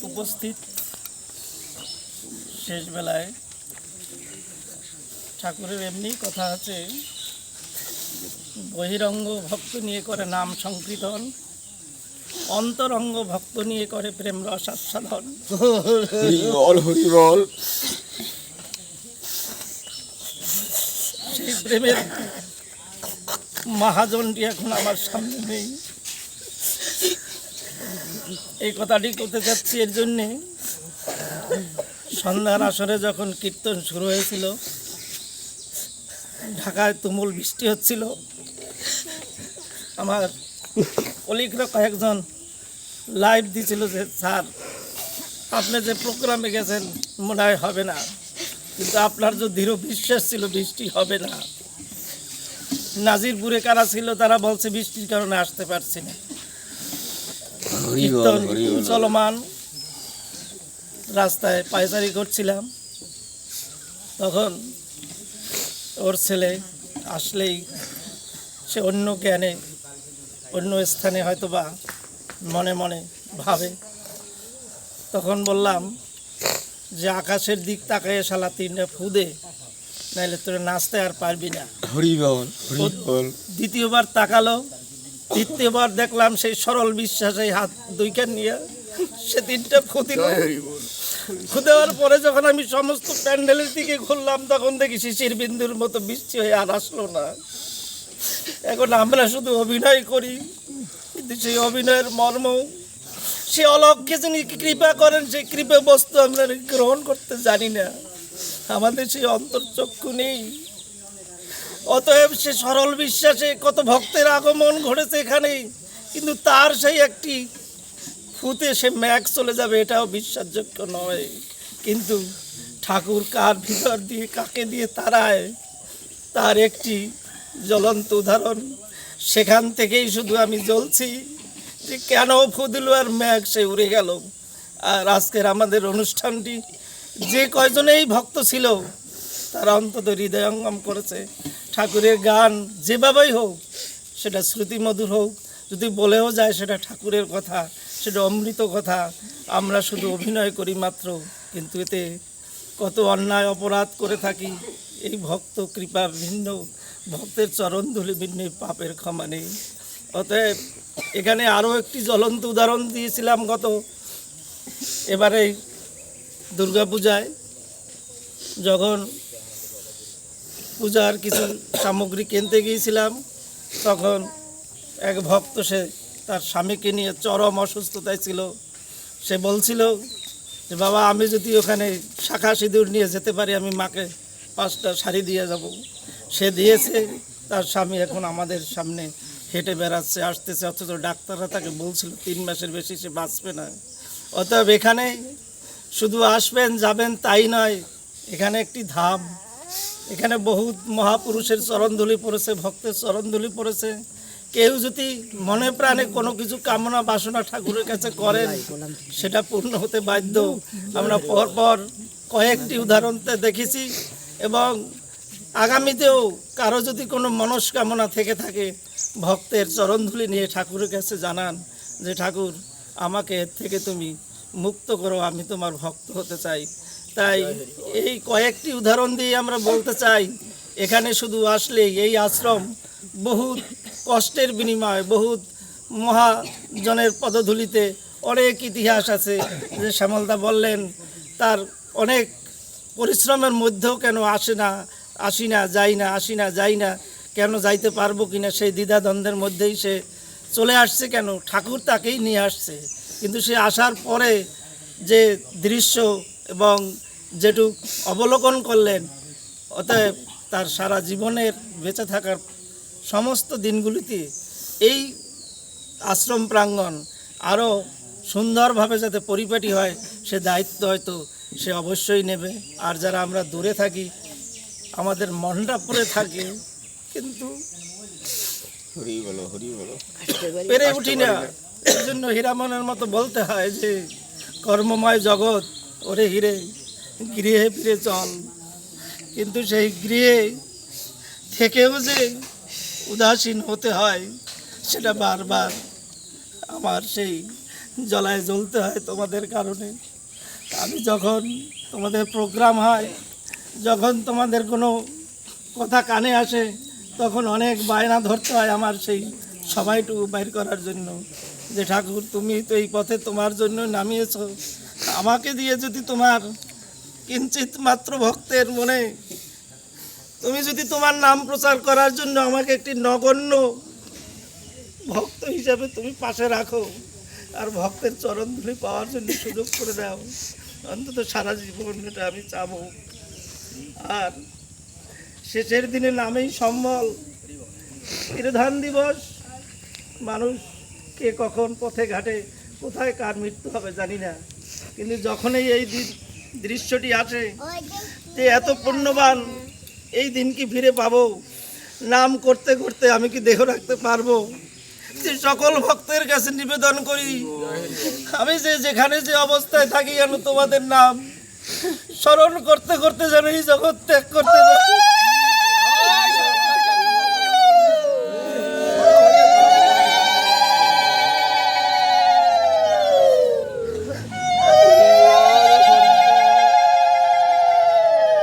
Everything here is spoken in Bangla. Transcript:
উপস্থিত শেষ বেলায় ঠাকুরের এমনি কথা আছে, বহিরঙ্গ ভক্ত নিয়ে করে নাম সংকীর্তন, অন্তরঙ্গ ভক্ত নিয়ে করে প্রেম রস আস্বাদন। সেই প্রেমের মহাজনটি এখন আমার সামনে নেই। এই কথাটি করতে চাচ্ছি এর জন্যে, সন্ধ্যার আসরে যখন কীর্তন শুরু হয়েছিল, ঢাকায় তুমুল বৃষ্টি হচ্ছিল, আমার কলিগরা কয়েকজন লাইভ দিয়েছিল যে স্যার আপনি যে প্রোগ্রামে গেছেন মনে হয় হবে না, কিন্তু আপনার যে দৃঢ় বিশ্বাস ছিল বৃষ্টি হবে না। নাজিরপুরে কারা ছিল তারা বলছে বৃষ্টির কারণে আসতে পারছি না। কীর্তন চলমান, রাস্তায় পায়চারি করছিলাম, তখন ওর ছেলে আসলেই সে অন্য জ্ঞানে অন্য স্থানে হয়তো বা মনে মনে ভাবে, তখন বললাম যে আকাশের দিক তাকায় শালা তিনটা ফুদে, নাইলে তোরা নাচতে আর পারবি না। দ্বিতীয়বার তাকালো, তৃতীয়বার দেখলাম সেই সরল বিশ্বাসে হাত দুইখান নিয়ে সে তিনটা ফুদিল। খুদেওয়ার পরে যখন আমি সমস্ত প্যান্ডেলের দিকে ঘুরলাম, তখন দেখি শিশির বিন্দুর মতো বৃষ্টি হয়ে আর আসলো না। এখন আমরা শুধু অভিনয় করি, কিন্তু সেই অভিনয়ের মর্ম, সে অলক্ষ্যে যিনি কৃপা করেন সেই কৃপা বস্তু আমরা গ্রহণ করতে জানি না, আমাদের সেই অন্তর্চক্ষু নেই। অতএব সে সরল বিশ্বাসে কত ভক্তের আগমন ঘটেছে এখানে, কিন্তু তার সেই একটি ফুতে সে ম্যাগ চলে যাবে এটাও বিশ্বাসযোগ্য নয়। কিন্তু ঠাকুর কার ভিতর দিয়ে কাকে দিয়ে তারায়, তার একটি জ্বলন্ত উদাহরণ। সেখান থেকেই শুধু আমি জ্বলছি যে কেন ফুদিল আর ম্যাগ সে উড়ে গেল। আর আজকের আমাদের অনুষ্ঠানটি যে কয়জনেই ভক্ত ছিল তারা অন্তত হৃদয়ঙ্গম করেছে। ঠাকুরের গান যেভাবেই হোক, সেটা শ্রুতিমধুর হোক, যদি বলেও যায় সেটা ঠাকুরের কথা, সেটা অমৃত কথা। আমরা শুধু অভিনয় করি মাত্র, কিন্তু এতে কত অন্যায় অপরাধ করে থাকি। এই ভক্ত কৃপা ভিন্ন, ভক্তের চরণধুলি ভিন্ন, পাপের ক্ষমা নেই। অতএব এখানে আরও একটি জ্বলন্ত উদাহরণ দিয়েছিলাম এবারে দুর্গাপূজায়, যখন পূজার কিছু সামগ্রী কিনতে গিয়েছিলাম, তখন এক ভক্ত সে তার স্বামীকে নিয়ে চরম অসুস্থতায় ছিল। সে বলছিল যে বাবা আমি যদি ওখানে শাখা সিঁদুর নিয়ে যেতে পারি আমি মাকে 5টা শাড়ি দিয়ে যাব। সে দিয়েছে, তার স্বামী এখন আমাদের সামনে হেঁটে বেড়াচ্ছে, আসতেছে, অথচ ডাক্তাররা তাকে বলছিল 3 মাসের বেশি সে বাঁচবে না। অতএব এখানে শুধু আসবেন যাবেন তাই নয়, এখানে একটি ধাম, এখানে বহুত মহাপুরুষের চরণধুলি পড়েছে, ভক্তের চরণধুলি পড়েছে। কেউ যদি মনে প্রাণে কোনো কিছু কামনা বাসনা ঠাকুরের কাছে করেন, সেটা পূর্ণ হতে বাধ্য। আমরা পরপর কয়েকটি উদাহরণতে দেখেছি, এবং আগামীতেও কারো যদি কোনো মনস্কামনা থেকে থাকে, ভক্তের চরণধুলি নিয়ে ঠাকুরের কাছে জানান যে ঠাকুর আমাকে এর থেকে তুমি মুক্ত করো, আমি তোমার ভক্ত হতে চাই। তাই এই কয়েকটি উদাহরণ দিয়ে আমরা বলতে চাই, এখানে শুধু আসলেই এই আশ্রম বহুত কষ্টের বিনিময়, বহুত মহাজনের পদধূলিতে অনেক ইতিহাস আছে। যে শ্যামলদা বললেন তার অনেক পরিশ্রমের মধ্যেও কেন আসি না যাই না, কেন যাইতে পারবো কিনা সেই দ্বিধাদ্বন্দ্বের মধ্যেই সে চলে আসছে। কেন? ঠাকুর তাকেই নিয়ে আসছে। কিন্তু সে আসার পরে যে দৃশ্য এবং যেটুক অবলোকন করলেন, অতএব তার সারা জীবনের বেঁচে থাকার সমস্ত দিনগুলিতে এই আশ্রম প্রাঙ্গণ আরও সুন্দরভাবে যাতে পরিপাটি হয়, সে দায়িত্ব হয়তো সে অবশ্যই নেবে। আর যারা আমরা দূরে থাকি, আমাদের মনটা পড়ে থাকে, কিন্তু পেরে উঠি না। এই জন্য হীরামনের মতো বলতে হয় যে কর্মময় জগৎ ওরে হিরে, গৃহে ফিরে চল। কিন্তু সেই গৃহে থেকেও যে উদাসীন হতে হয়, সেটা বারবার আমার সেই জ্বলায় জ্বলতে হয় তোমাদের কারণে। আমি যখন তোমাদের প্রোগ্রাম হয়, যখন তোমাদের কোনো কথা কানে আসে, তখন অনেক বায়না ধরতে হয় আমার সেই সময়টুকু বাইর করার জন্য, যে ঠাকুর তুমি তো এই পথে তোমার জন্য নামিয়েছো, আমাকে দিয়ে যদি তোমার কিঞ্চিত মাত্র ভক্তের মনে তুমি যদি তোমার নাম প্রচার করার জন্য আমাকে একটি নগণ্য ভক্ত হিসাবে তুমি পাশে রাখো, আর ভক্তের চরণধুলি পাওয়ার জন্য সুযোগ করে দাও, অন্তত সারা জীবন এটা আমি চাবো। আর শেষের দিনে নামেই সম্বল, তিরোধান দিবস, মানুষ কে কখন পথে ঘাটে কোথায় কার মৃত্যু হবে জানি না, কিন্তু যখনই এই দৃশ্যটি আসে যে এত পুণ্যবান এই দিন কি ফিরে পাবো, নাম করতে করতে আমি কি দেহ রাখতে পারবো, যে সকল ভক্তের কাছে নিবেদন করি আমি যে যেখানে যে অবস্থায় থাকি যেন তোমাদের নাম স্মরণ করতে করতে যেন এই জগৎ ত্যাগ করতে পারি।